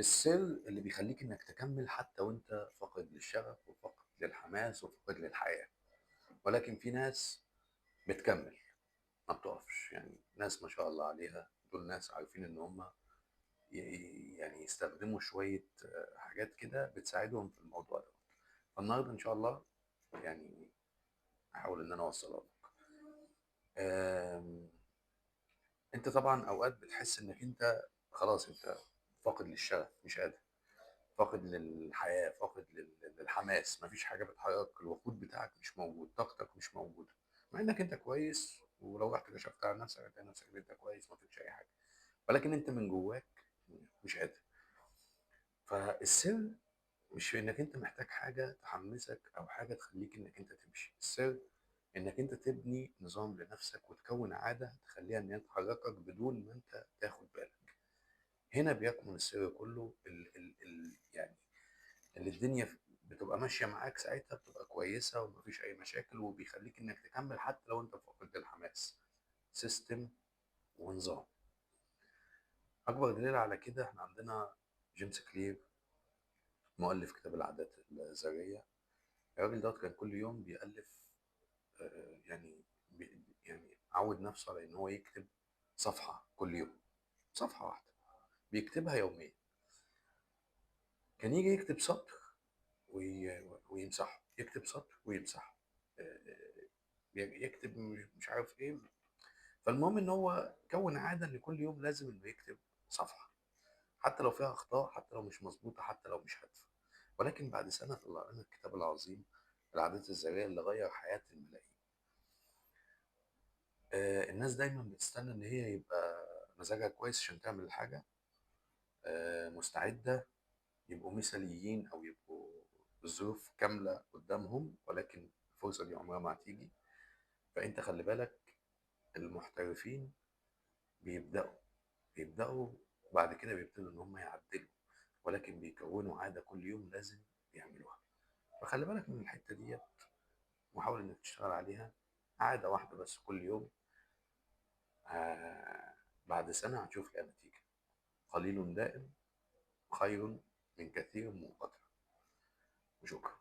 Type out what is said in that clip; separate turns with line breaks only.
السر اللي بيخلّيك إنك تكمّل حتى وأنت فاقد للشغف وفاقد للحماس وفاقد للحياة، ولكن في ناس بتكمّل ما بتقفش، يعني ناس ما شاء الله عليها دول ناس عارفين إن هم يعني يستخدموا شوية حاجات كده بتساعدهم في الموضوع دوّة. فالنهارده إن شاء الله يعني هاحاول إن أنا أوصّلها لك. آمم، أنت طبعًا أوقات بتحس إنك أنت خلاص أنت فاقد للشغف، مش قادر. فاقد للحياة، فاقد للحماس، ما فيش حاجة بتحركك، الوقود بتاعك مش موجود، طاقتك مش موجودة، مع إنك أنت كويس ولو رُحت كشفت على نفسك هتلاقي نفسك إن أنت كويس ما فيكش أي حاجة، ولكن أنت من جواك مش قادر. فالسر مش في إنك أنت محتاج حاجة تحمسك أو حاجة تخلّيك إنك أنت تمشي، السر إنك أنت تبني نظام لنفسك وتكوّن عادة تخلّيها إن هي تحركك بدون ما أنت تاخد بالك. هنا بيكمن السر كله يعني اللي الدنيا بتبقى ماشية معاك ساعتها بتبقى كويسة وما فيش أي مشاكل وبيخلّيك إنّك تكمّل حتى لو أنت فاقد الحماس، سيستم ونظام. أكبر دليل على كده إحنا عندنا جيمس كلير مؤلف كتاب العادات الذرية، الراجل دوّة كان كل يوم بيألّف يعني يعني عوّد نَفْسه على إن هو يكتب صفحة كل يوم، صفحة واحدة بيكتبها يوميًا، كان ييجي يكتب سطر ويمسحه، يكتب سطر ويمسحه، يكتب مش عارف إيه. فالمهم إن هو كوّن عادة إن كل يوم لازم إنه يكتب صفحة، حتى لو فيها أخطاء، حتى لو مش مضبوطة، حتى لو مش هادفة، ولكن بعد سنة طلع لنا الكتاب العظيم العادات الذرية اللي غيّر حياة الملايين. الناس دايمًا بتستنى إن هي يبقى مزاجها كويس عشان تعمل الحاجة، مستعدة، يبقوا مثاليين أو يبقوا الظروف كاملة قدّامهم، ولكن الفرصة دي عمرها ما هتيجي. فأنت خلّي بالك المحترفين بيبدأوا، بيبدأوا وبعد كده بيبتدوا إن هم يعدّلوا، ولكن بيكوّنوا عادة كل يوم لازم يعملوها. فخلّي بالك من الحتّة ديّة وحاول إنّك تشتغل عليها، عادة واحدة بس كل يوم، بعد سنة هتشوف ليها نتيجة. قليل دائم خير من كثير منقطع. وشكرًا.